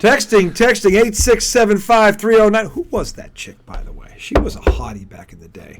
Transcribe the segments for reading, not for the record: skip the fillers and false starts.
Texting 8675309. Who was that chick, by the way? She was a hottie back in the day.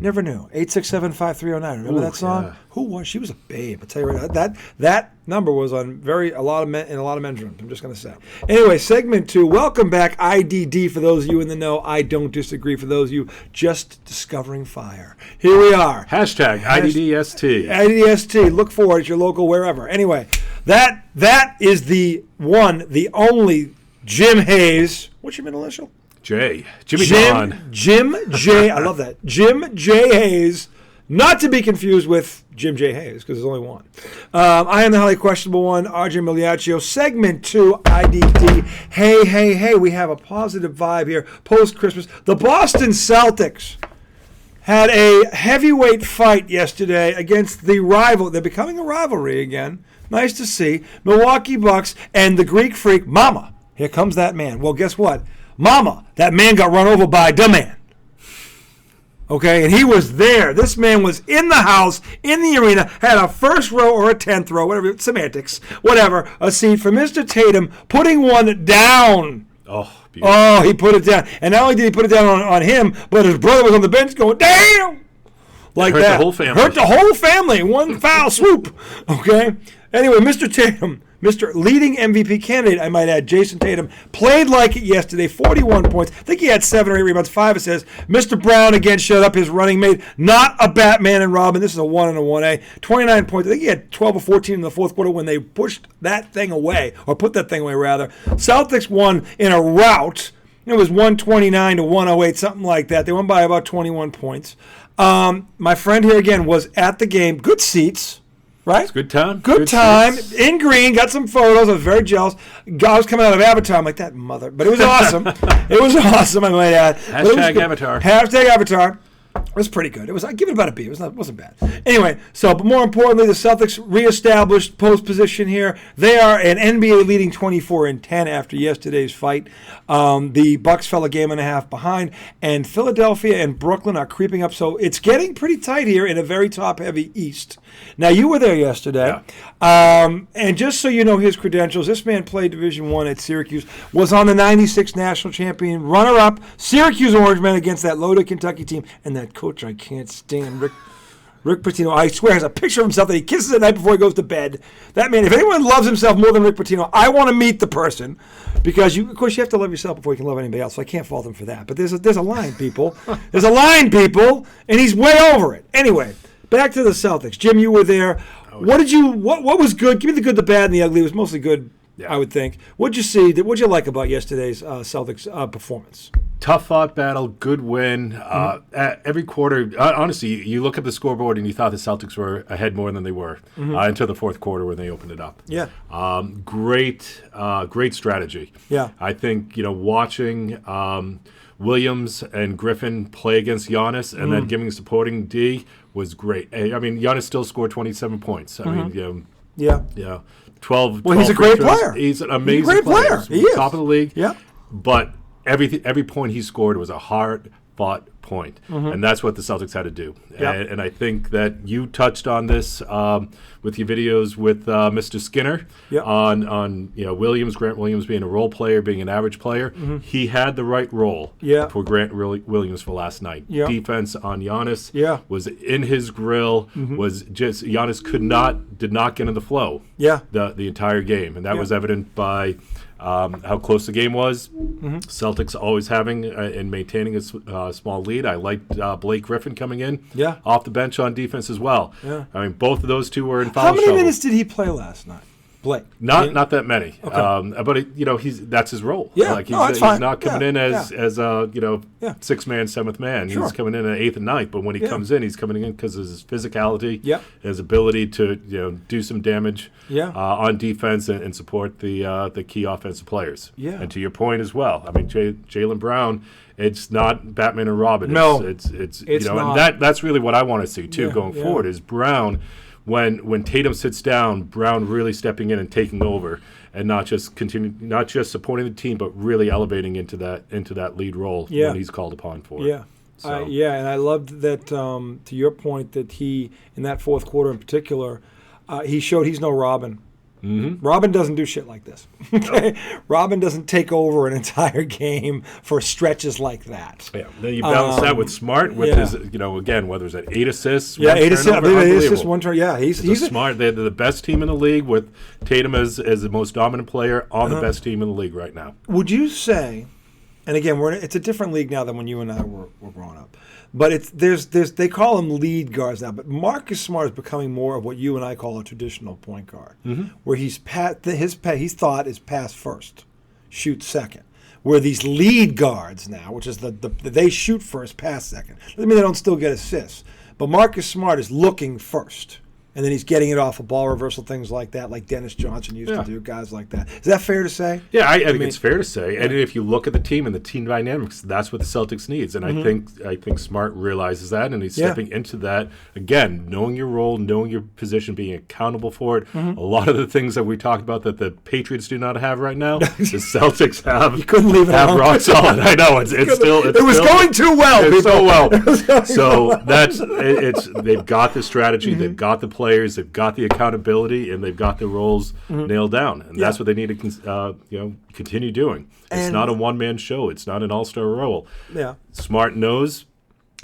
Never knew. 8675309. Remember that song? Yeah. Who was? She was a babe. I'll tell you right now. That number was on a lot of men's rooms. I'm just going to say. Anyway, segment 2. Welcome back, IDD. For those of you in the know, I don't disagree. For those of you just discovering fire, here we are. Hashtag IDDST. IDDST. Look for it at your local wherever. Anyway, that is the one, the only Jim Hayes. What's your middle initial? J. Jimmy John. Jim J. I love that. Jim J. Hayes, not to be confused with Jim J. Hayes, because there's only one. I am the highly questionable one, RJ Miliaccio. Segment 2, IDD. Hey, we have a positive vibe here post-Christmas. The Boston Celtics had a heavyweight fight yesterday against the rival. They're becoming a rivalry again. Nice to see. Milwaukee Bucks and the Greek Freak, Mama. Here comes that man. Well, guess what? Mama, that man got run over by the man. Okay, and he was there. This man was in the house, in the arena, had a first row or a 10th row, whatever, semantics, whatever, a seat for Mr. Tatum, putting one down. Oh, beautiful. Oh, he put it down. And not only did he put it down on him, but his brother was on the bench going, damn! Like Hurt that. The whole family. Hurt the whole family. One foul swoop. Okay? Anyway, Mr. Tatum, Mr. leading MVP candidate, I might add, Jason Tatum, played like it yesterday, 41 points. I think he had 7 or 8 rebounds, 5 assists. Mr. Brown again shut up his running mate. Not a Batman and Robin. This is a 1 and a 1A. 29 points. I think he had 12 or 14 in the fourth quarter when they pushed that thing away, or put that thing away, rather. Celtics won in a rout. It was 129 to 108, something like that. They won by about 21 points. My friend here again was at the game. Good seats. Right? It's good time. Good time. Seats. In green. Got some photos. I was very jealous. I was coming out of Avatar. I'm like, that mother. But it was awesome. It was awesome, I might add. Hashtag Avatar. Hashtag Avatar. It was pretty good. I give it about a B. It wasn't bad. Anyway, but more importantly, the Celtics reestablished post position here. They are an NBA leading 24-10 after yesterday's fight. The Bucks fell a game and a half behind, and Philadelphia and Brooklyn are creeping up. So it's getting pretty tight here in a very top-heavy East. Now, you were there yesterday, and just so you know his credentials, this man played Division I at Syracuse, was on the 96 national champion, runner-up, Syracuse Orangemen against that loaded Kentucky team, and that coach I can't stand, Rick Pitino, I swear, has a picture of himself that he kisses at night before he goes to bed. That man, if anyone loves himself more than Rick Pitino, I want to meet the person, because of course you have to love yourself before you can love anybody else, so I can't fault him for that. But there's a line, people. There's a line, people, and he's way over it. Anyway, back to the Celtics. Jim, you were there. What was good? Give me the good, the bad, and the ugly. It was mostly good, I would think. What'd you see? What'd you like about yesterday's Celtics performance? Tough fought battle, good win. Every quarter, honestly, you look at the scoreboard and you thought the Celtics were ahead more than they were until the fourth quarter when they opened it up. Yeah. Great strategy. Yeah. I think, watching Williams and Griffin play against Giannis and then giving supporting D was great. I mean, Giannis still scored 27 points. I mean, yeah. 12. Well, he's a great player. He's an amazing player. He is. Top of the league. Yeah. But every point he scored was a hard-fought point, and that's what the Celtics had to do. Yep. And I think that you touched on this with your videos with Mr. Skinner on Grant Williams being a role player, being an average player. He had the right role for Grant Williams for last night. Yep. Defense on Giannis was in his grill. Was just Giannis did not get in the flow. The entire game, and that was evident by how close the game was. Celtics always having and maintaining a small lead. I liked Blake Griffin coming in off the bench on defense as well. I mean, both of those two were in foul trouble. How many minutes did he play last night, Blake? Not that many. Okay. But that's his role. Yeah, he's not coming in as sixth man, seventh man. Sure. He's coming in at eighth and ninth. But when he comes in, he's coming in because of his physicality, his ability to do some damage on defense and support the key offensive players. Yeah. And to your point as well, I mean, Jaylen Brown. It's not Batman and Robin. No, it's not. And that's really what I want to see too going forward is Brown. When Tatum sits down, Brown really stepping in and taking over, and not just supporting the team, but really elevating into that lead role when he's called upon for it. Yeah. So. And I loved that. To your point, that he in that fourth quarter in particular, he showed he's no Robin. Robin doesn't do shit like this. Okay? Robin doesn't take over an entire game for stretches like that. Yeah. Then you balance that with Smart, with his, again, whether it's at 8 assists, yeah, 8 assists, I believe 8 assists, 1 turn. Yeah, he's Smart. They're the best team in the league, with Tatum as the most dominant player on the best team in the league right now. Would you say? And again, it's a different league now than when you and I were growing up. But they call them lead guards now. But Marcus Smart is becoming more of what you and I call a traditional point guard, where his thought is pass first, shoot second. Where these lead guards now, which is they shoot first, pass second. Doesn't mean they don't still get assists. But Marcus Smart is looking first. And then he's getting it off a ball reversal, things like that, like Dennis Johnson used to do, guys like that. Is that fair to say? Yeah, I think it's fair to say. And if you look at the team and the team dynamics, that's what the Celtics needs. And I think Smart realizes that, and he's stepping into that. Again, knowing your role, knowing your position, being accountable for it. A lot of the things that we talked about that the Patriots do not have right now, the Celtics have. You couldn't leave it alone. Rock solid. I know. It was going too well. It's so well. So they've got the strategy. They've got the players, they've got the accountability, and they've got the roles nailed down, and that's what they need to continue doing. It's not a one-man show. It's not an all-star role. Yeah, Smart knows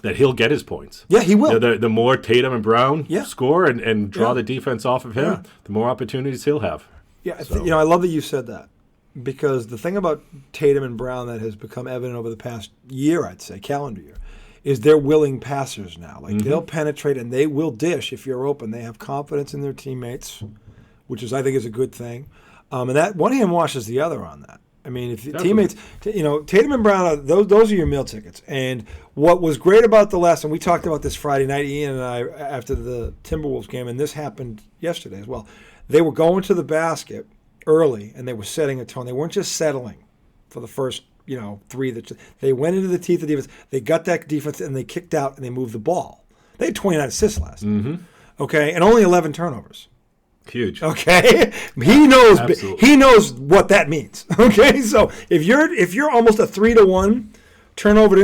that he'll get his points. Yeah, he will. The more Tatum and Brown score and draw the defense off of him, the more opportunities he'll have. Yeah, I love that you said that, because the thing about Tatum and Brown that has become evident over the past year, I'd say, calendar year, is they're willing passers now. Like, they'll penetrate and they will dish if you're open. They have confidence in their teammates, which I think is a good thing. And that one hand washes the other on that. I mean, if teammates, Tatum and Brown, those are your meal tickets. And what was great about the last, and we talked about this Friday night, Ian and I, after the Timberwolves game, and this happened yesterday as well. They were going to the basket early, and they were setting a tone. They weren't just settling for the first 3 that they went into the teeth of defense. They got that defense and they kicked out and they moved the ball. They had 29 assists last night. Okay, and only 11 turnovers. Huge. Okay, he knows what that means. Okay, so if you're almost a 3-to-1 turnover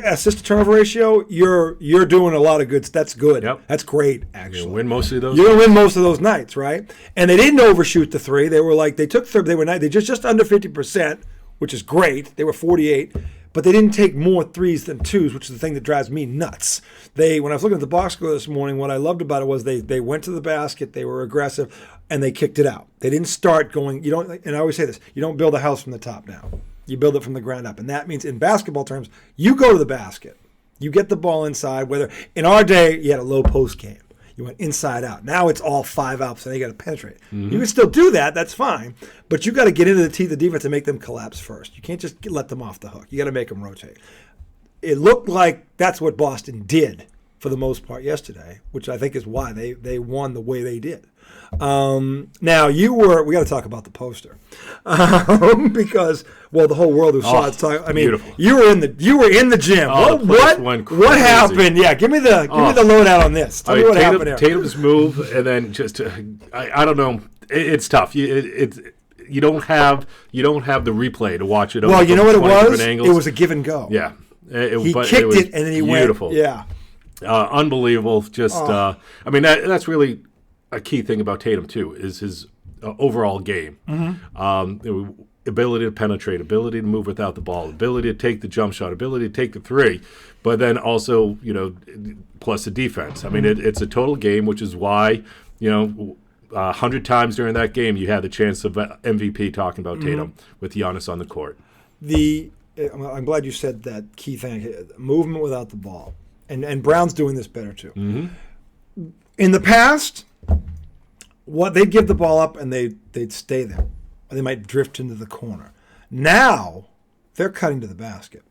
assist to turnover ratio, you're doing a lot of good. That's good. Yep. That's great. Actually, you're gonna win most of those. You're gonna win most of those nights, right? And they didn't overshoot the 3. They were like they just under 50%. Which is great. They were 48, but they didn't take more 3s than 2s, which is the thing that drives me nuts. When I was looking at the box score this morning, what I loved about it was they went to the basket, they were aggressive, and they kicked it out. They didn't start going. And I always say this: you don't build a house from the top down. You build it from the ground up, and that means in basketball terms, you go to the basket, you get the ball inside. Whether in our day you had a low post game. You went inside out. Now it's all 5 out, so they got to penetrate. You can still do that. That's fine. But you got to get into the teeth of defense and make them collapse first. You can't just let them off the hook. You got to make them rotate. It looked like that's what Boston did for the most part yesterday, which I think is why they won the way they did. Now we got to talk about the poster because the whole world who saw it talking. I mean, beautiful. you were in the gym. What happened? Yeah, give me the lowdown on this. Tell me what happened there. Tatum's move, and then just I don't know. It's tough. You don't have the replay to watch it. Well, you know what it was? It was a give and go. Yeah, he kicked it and then he beautiful. Went. Yeah, unbelievable. Just I mean that's really a key thing about Tatum too is his overall game. Ability to penetrate, ability to move without the ball, ability to take the jump shot, ability to take the 3, but then also plus the defense. I mean it's a total game, which is why 100 times during that game you had the chance of MVP talking about Tatum with Giannis on the court. I'm glad you said that key thing, movement without the ball, and Brown's doing this better too. In the past, they'd give the ball up and they'd stay there. Or they might drift into the corner. Now, they're cutting to the basket.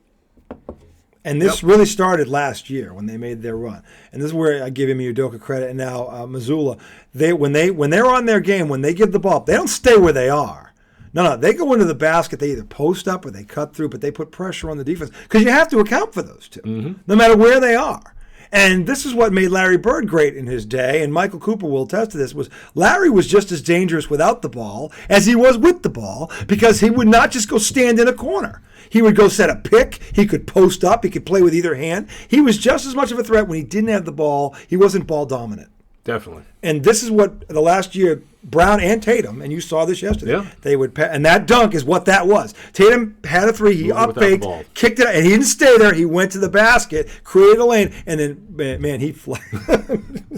And this really started last year when they made their run. And this is where I give him Udoka credit. And now Mazzulla, when they're on their game, when they give the ball up, they don't stay where they are. No, they go into the basket. They either post up or they cut through, but they put pressure on the defense because you have to account for those two, no matter where they are. And this is what made Larry Bird great in his day, and Michael Cooper will attest to this, was Larry was just as dangerous without the ball as he was with the ball because he would not just go stand in a corner. He would go set a pick. He could post up. He could play with either hand. He was just as much of a threat when he didn't have the ball. He wasn't ball dominant. Definitely. And this is what the last year, Brown and Tatum, and you saw this yesterday, they would and that dunk is what that was. Tatum had a three, he up-faked, kicked it, and he didn't stay there. He went to the basket, created a lane, and then, man, he flew.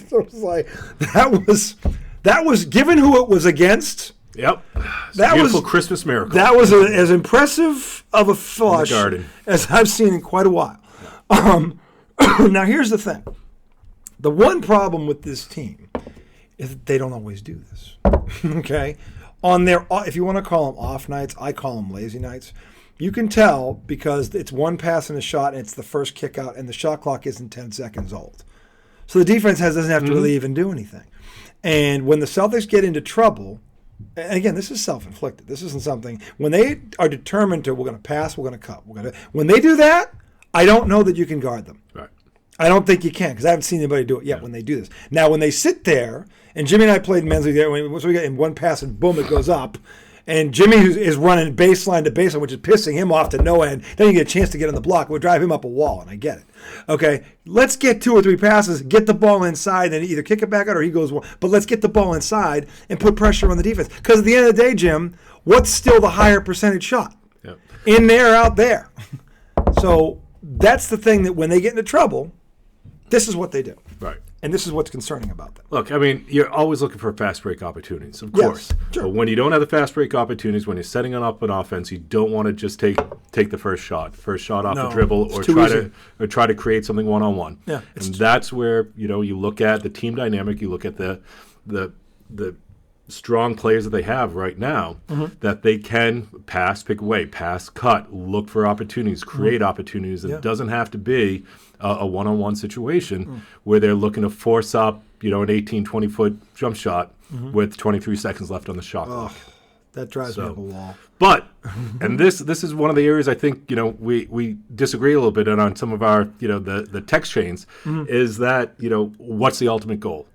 So it was like, that was, given who it was against. Yep. That beautiful Christmas miracle. That was as impressive of a flush as I've seen in quite a while. Now, here's the thing. The one problem with this team is that they don't always do this. Okay? On their, if you want to call them off nights, I call them lazy nights. You can tell because it's one pass and a shot, and it's the first kick out, and the shot clock isn't 10 seconds old. So the defense doesn't have to really even do anything. And when the Celtics get into trouble, and again, this is self-inflicted. This isn't something, when they are determined to, we're going to pass, we're going to cut. When they do that, I don't know that you can guard them. Right. I don't think you can because I haven't seen anybody do it yet when they do this. Now, when they sit there, and Jimmy and I played men's league there, so we get in one pass and boom, it goes up. And Jimmy is running baseline to baseline, which is pissing him off to no end. Then you get a chance to get on the block. It would drive him up a wall, and I get it. Okay, let's get 2 or 3 passes, get the ball inside, and either kick it back out or he goes one. But let's get the ball inside and put pressure on the defense. Because at the end of the day, Jim, what's still the higher percentage shot? Yep. In there, out there. So that's the thing that when they get into trouble, this is what they do. Right. And this is what's concerning about them. Look, I mean, you're always looking for fast break opportunities, of course. Sure. But when you don't have the fast break opportunities, when you're setting up an offense, you don't want to just take the first shot off the dribble, or try to create something one-on-one. Yeah, and that's where you look at the team dynamic. You look at the strong players that they have right now, that they can pass, pick away, pass, cut, look for opportunities, create opportunities. It doesn't have to be a one-on-one situation where they're looking to force up, an 18, 20-foot jump shot with 23 seconds left on the shot clock. That drives me up a wall. But, and this is one of the areas I think, we disagree a little bit on some of our, the text chains, is that, what's the ultimate goal?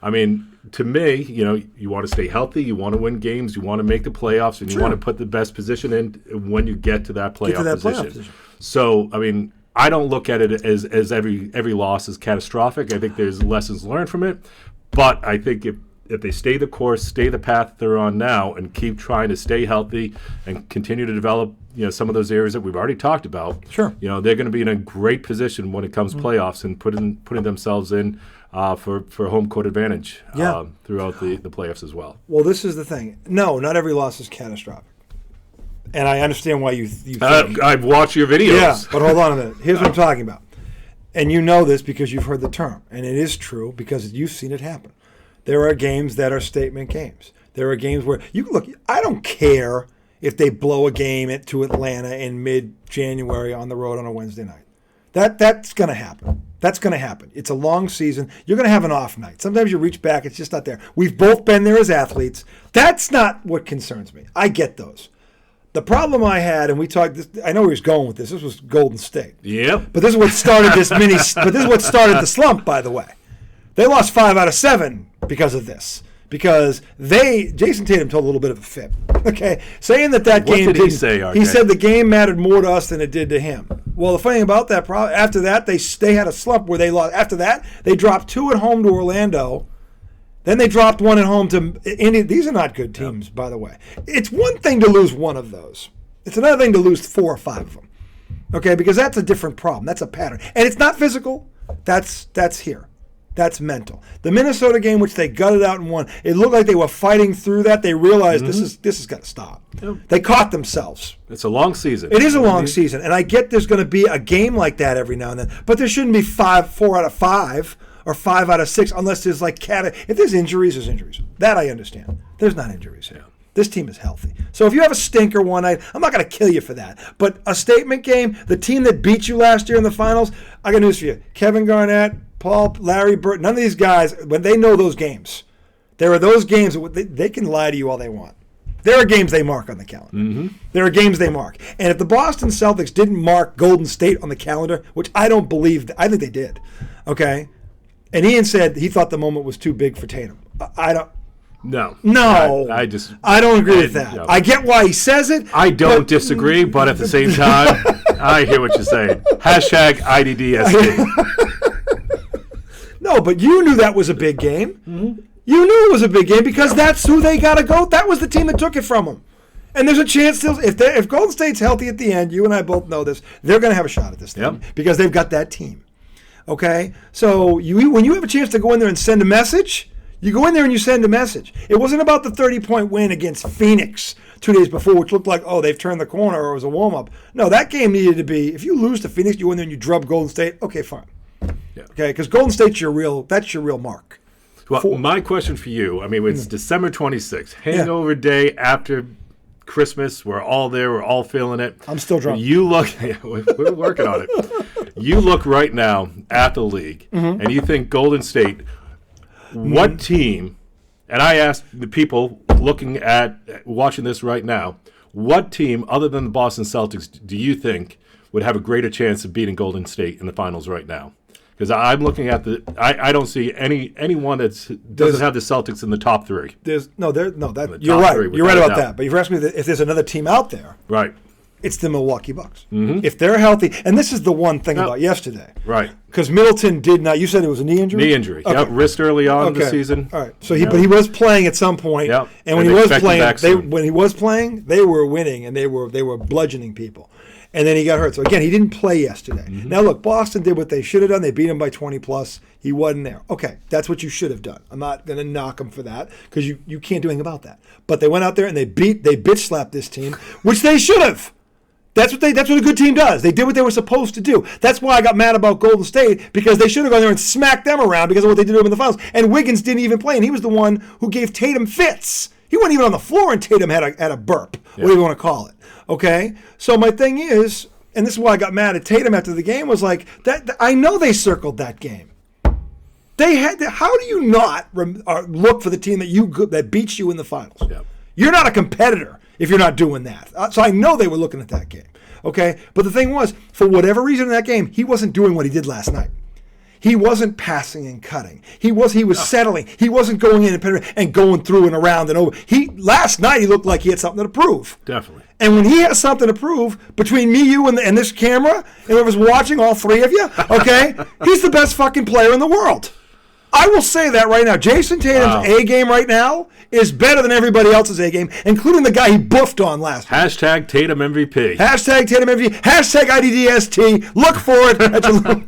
I mean, to me, you want to stay healthy, you want to win games, you want to make the playoffs, and you want to put the best position in when you get to that playoff position. So, I mean, I don't look at it as every loss is catastrophic. I think there's lessons learned from it. But I think if they stay the course, stay the path they're on now, and keep trying to stay healthy and continue to develop, some of those areas that we've already talked about, they're going to be in a great position when it comes playoffs and putting themselves in for home court advantage throughout the playoffs as well. Well, this is the thing. No, not every loss is catastrophic. And I understand why you I've watched your videos. Yeah, but hold on a minute. Here's what I'm talking about. And you know this because you've heard the term. And it is true because you've seen it happen. There are games that are statement games. There are games where I don't care if they blow a game to Atlanta in mid-January on the road on a Wednesday night. That's going to happen. That's going to happen. It's a long season. You're going to have an off night. Sometimes you reach back. It's just not there. We've both been there as athletes. That's not what concerns me. I get those. The problem I had, and we talked. I know where he's going with this. This was Golden State. Yep. But this is what started this mini. But this is what started the slump. By the way, they lost 5 out of 7 because of this. Because Jason Tatum told a little bit of a fib. Okay, saying that game. What did he say? RJ? He said the game mattered more to us than it did to him. Well, the funny thing about that, after that they had a slump where they lost. After that, they dropped 2 at home to Orlando. Then they dropped 1 at home to Indy. These are not good teams, by the way. It's one thing to lose 1 of those. It's another thing to lose 4 or 5 of them. Okay, because that's a different problem. That's a pattern. And it's not physical. That's here. That's mental. The Minnesota game, which they gutted out and won, it looked like they were fighting through that. They realized this has got to stop. Yep. They caught themselves. It's a long season. It is a long season. And I get there's going to be a game like that every now and then. But there shouldn't be 4 out of 5. Or 5 out of 6, unless there's if there's injuries, there's injuries. That I understand. There's not injuries here. This team is healthy. So if you have a stinker one night, I'm not going to kill you for that. But a statement game, the team that beat you last year in the finals, I got news for you. Kevin Garnett, Larry Bird, none of these guys, when they know those games, there are those games they can lie to you all they want. There are games they mark on the calendar. There are games they mark. And if the Boston Celtics didn't mark Golden State on the calendar, which I don't believe, I think they did, okay? And Ian said he thought the moment was too big for Tatum. I don't. No. I don't agree with that. I get why he says it. I don't disagree, but at the same time, I hear what you're saying. #IDDSD. No, but you knew that was a big game. Mm-hmm. You knew it was a big game because that's who they got to go. That was the team that took it from them. And there's a chance still, if Golden State's healthy at the end, you and I both know this, they're going to have a shot at this thing because they've got that team. Okay? So when you have a chance to go in there and send a message, you go in there and you send a message. It wasn't about the 30-point win against Phoenix 2 days before, which looked like, they've turned the corner or it was a warm-up. No, that game needed to be, if you lose to Phoenix, you go in there and you drub Golden State, okay, fine. Yeah. Okay? Because Golden State's that's your real mark. Well, my question for you, it's December 26th, hangover day after Christmas. We're all there. We're all feeling it. I'm still drunk. You look, we're working on it. You look right now at the league, and you think Golden State, what team, and I asked the people watching this right now, what team other than the Boston Celtics do you think would have a greater chance of beating Golden State in the finals right now? Because I'm looking at I don't see anyone that doesn't have the Celtics in the top three. You're right. You're right about that. But you've asked me if there's another team out there. Right. It's the Milwaukee Bucks. Mm-hmm. If they're healthy, and this is the one thing about yesterday. Right. Because Middleton did not. You said it was a knee injury. Knee injury. Okay. Yep. Wrist early on in the season. All right. So but he was playing at some point. Yep. And when he was playing, they were winning and they were bludgeoning people. And then he got hurt. So, again, he didn't play yesterday. Mm-hmm. Now, look, Boston did what they should have done. They beat him by 20-plus. He wasn't there. Okay, that's what you should have done. I'm not going to knock him for that because you can't do anything about that. But they went out there and they bitch-slapped this team, which they should have. That's what a good team does. They did what they were supposed to do. That's why I got mad about Golden State, because they should have gone there and smacked them around because of what they did to him in the finals. And Wiggins didn't even play, and he was the one who gave Tatum fits. He wasn't even on the floor, and Tatum had a burp, whatever you want to call it. Okay? So my thing is, and this is why I got mad at Tatum after the game, was like, that. I know they circled that game. They had. How do you not look for the team that beats you in the finals? Yep. You're not a competitor if you're not doing that. So I know they were looking at that game. Okay? But the thing was, for whatever reason in that game, he wasn't doing what he did last night. He wasn't passing and cutting. He was settling. He wasn't going in and going through and around and over. Last night he looked like he had something to prove. Definitely. And when he has something to prove between me, you, and this camera, and whoever's watching, all three of you, okay, he's the best fucking player in the world. I will say that right now. Jason Tatum's A game right now is better than everybody else's A game, including the guy he buffed on last week. Hashtag Tatum MVP. Hashtag Tatum MVP. Hashtag IDDST. Look for it.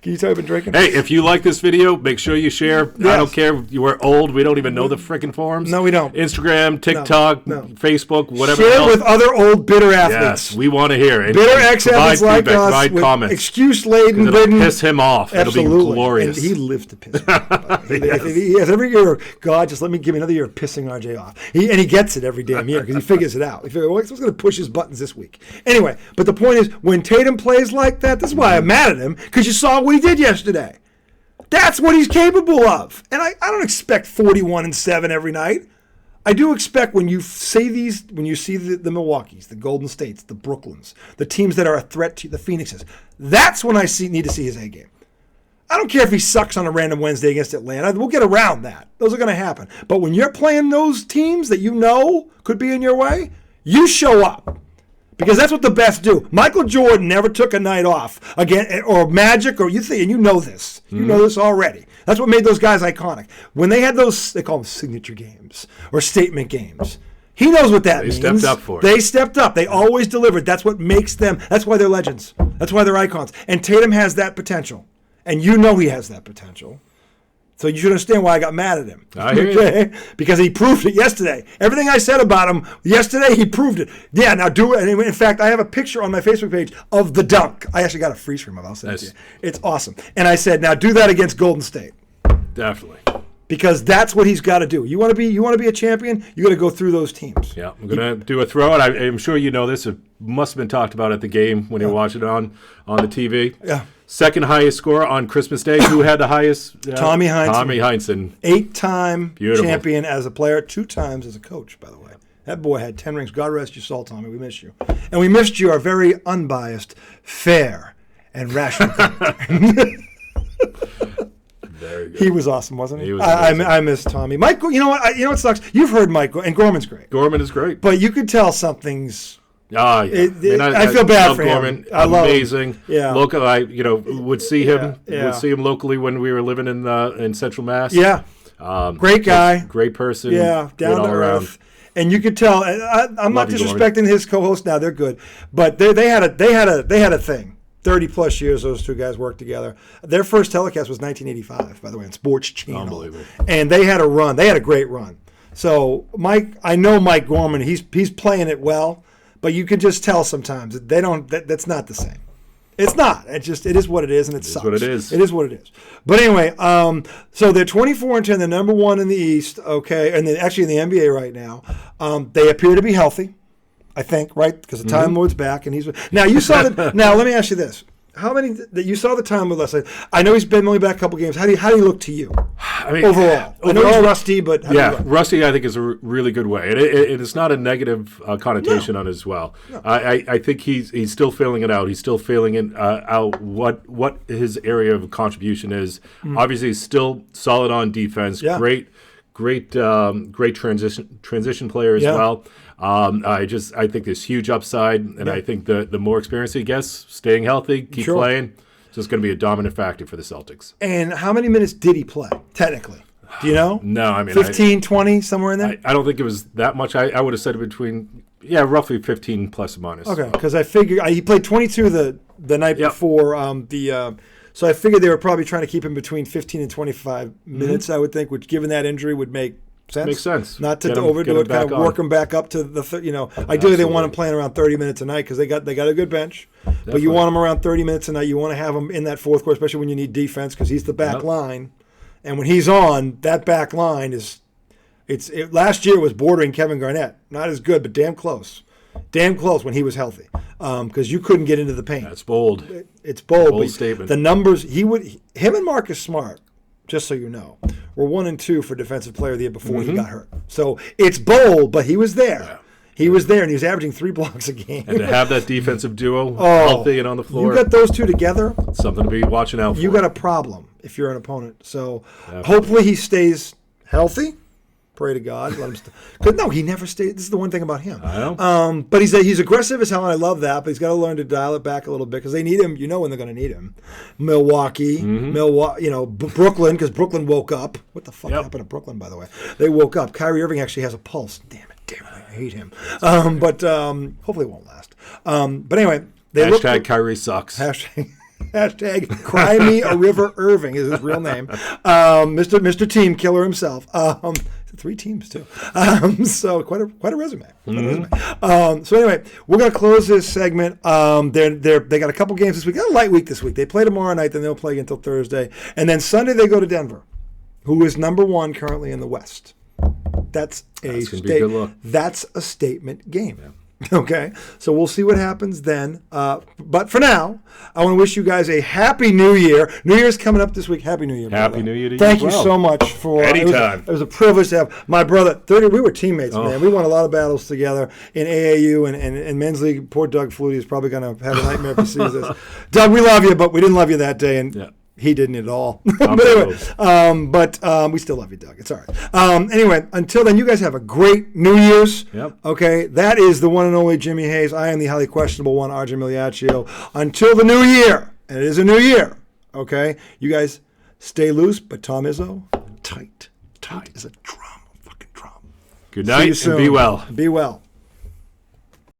Can you tell I've been drinking? Hey, if you like this video, make sure you share. Yes. I don't care if you are old. We don't even know the freaking forums. No, we don't. Instagram, TikTok, Facebook, whatever. Share else. with other old bitter athletes. Yes, we want to hear it. Bitter ex-athletes like us. Provide comments. Excuse-laden. It'll piss him off. Absolutely. It'll be glorious. And he lives to piss me off. He has every year, God, just give me another year of pissing RJ off. And he gets it every damn year because he figures it out. He figures, what's going to push his buttons this week? Anyway, but the point is, when Tatum plays like that, this is why I'm mad at him, because you saw what he did yesterday. That's what he's capable of. And I don't expect 41-7 every night. I do expect when you see the Milwaukees, the Golden States, the Brooklyns, the teams that are a threat to the Phoenixes, that's when I need to see his A game. I don't care if he sucks on a random Wednesday against Atlanta. We'll get around that. Those are going to happen. But when you're playing those teams that you know could be in your way, you show up. Because that's what the best do. Michael Jordan never took a night off again, or Magic, or and you know this. You know this already. That's what made those guys iconic. When they had those, they call them signature games or statement games. He knows what that means. They stepped up for it. They stepped up. They always delivered. That's what makes them. That's why they're legends. That's why they're icons. And Tatum has that potential, and you know he has that potential. So you should understand why I got mad at him. I hear you. Because he proved it yesterday. Everything I said about him yesterday, he proved it. Yeah, now do it. In fact, I have a picture on my Facebook page of the dunk. I actually got a freeze frame of it. I'll send it to you. It's awesome. And I said, now do that against Golden State. Definitely. Because that's what he's got to do. You want to be a champion, you got to go through those teams. Yeah, I'm going to do a throw, and I'm sure you know this. It must have been talked about at the game when you were watching it on the TV. Yeah. Second highest score on Christmas Day. Who had the highest? Tommy Heinsohn. Tommy Heinsohn. 8-time champion as a player, 2 times as a coach, by the way. That boy had 10 rings. God rest your soul, Tommy. We miss you. And we missed you, our very unbiased, fair, and rational character. Very good. He was awesome, wasn't he? He was I miss Tommy. Mike, you know what? You know what sucks? You've heard Mike, and Gorman's great. Gorman is great. But you could tell something's Ah, yeah. I feel bad for Gorman, him. I amazing. love him. Yeah. Local, would see him. Would see him locally when we were living in Central Mass. Yeah. Great guy. Great person. Yeah, down to earth. And you could tell. I'm not disrespecting his co-host now; they're good, but they had a thing. 30-plus years those two guys worked together. Their first telecast was 1985, by the way, on Sports Channel. Unbelievable. And they had a run. They had a great run. So I know Mike Gorman. He's playing it well, but you can just tell sometimes that they don't. That's not the same. It's not. It is what it is, and it sucks. It is what it is. It is what it is. But anyway, so they're 24-10. They're number one in the East. Okay, and actually in the NBA right now, they appear to be healthy. I think, right? Because the Time Lord's back, and he's now. You saw that. Now let me ask you this: how many that you saw the Time Lord last night? I know he's been only back a couple games. How do you look to you? I mean, overall, I know he's rusty, but rusty. I think is a really good way, and it is not a negative connotation on it as well. No. I think he's still feeling it out. He's still feeling it out what his area of contribution is. Obviously, he's still solid on defense. Yeah. Great transition player as well. I think there's huge upside, and I think the more experience he gets, staying healthy, keep playing, it's just going to be a dominant factor for the Celtics. And how many minutes did he play, technically? Do you know? No, I mean 15, 20, somewhere in there? I don't think it was that much. I would have said between, roughly 15 plus or minus. Okay, because I figured he played 22 the night before so I figured they were probably trying to keep him between 15 and 25 minutes, I would think, which given that injury would make sense. Makes sense. Not to overdo it, kind of work him back up to the, ideally they want him playing around 30 minutes a night because they got a good bench. Definitely. But you want him around 30 minutes a night. You want to have him in that fourth quarter, especially when you need defense because he's the back line. And when he's on, that back line last year was bordering Kevin Garnett. Not as good, but damn close. Damn close when he was healthy because you couldn't get into the paint. That's bold. It's bold. Bold statement. The numbers, him and Marcus Smart, just so you know, were 1 and 2 for Defensive Player of the Year before he got hurt. So it's bold, but he was there. Yeah. He was there, and he was averaging 3 blocks a game. And to have that defensive duo healthy and on the floor. You got those two together. Something to be watching out for. You got a problem if you're an opponent. So hopefully he stays healthy. Pray to God. Let him no, he never stayed. This is the one thing about him. I know. But he's aggressive as hell, and I love that. But he's got to learn to dial it back a little bit because they need him. You know when they're going to need him. Milwaukee, Brooklyn, because Brooklyn woke up. What the fuck happened to Brooklyn, by the way? They woke up. Kyrie Irving actually has a pulse. Damn it, I hate him. But hopefully it won't last. But anyway, hashtag Kyrie sucks. Hashtag Cry Me a River Irving is his real name. Mr. Team Killer himself. 3 teams too. So quite a resume. So anyway, we're gonna close this segment. They got a couple games this week. They got a light week this week. They play tomorrow night, then they'll play until Thursday, and then Sunday they go to Denver, who is number 1 currently in the West. That's a statement game. Yeah. Okay, so we'll see what happens then. But for now, I want to wish you guys a happy New Year. New Year's coming up this week. Happy New Year, brother. Happy New Year to you. Thank you so much for anytime. It was a privilege to have my brother. We were teammates, man. We won a lot of battles together in AAU and men's league. Poor Doug Flutie is probably going to have a nightmare if he sees this. Doug, we love you, but we didn't love you that day, and he didn't at all. But anyway, we still love you, Doug. It's all right. Anyway, until then, you guys have a great New Year's. Yep. Okay, that is the one and only Jimmy Hayes. I am the highly questionable one, Arjun Miliaccio. Until the new year, and it is a new year. Okay, you guys stay loose, but Tom Izzo, tight as a drum, fucking drum. Good night and be well. Be well.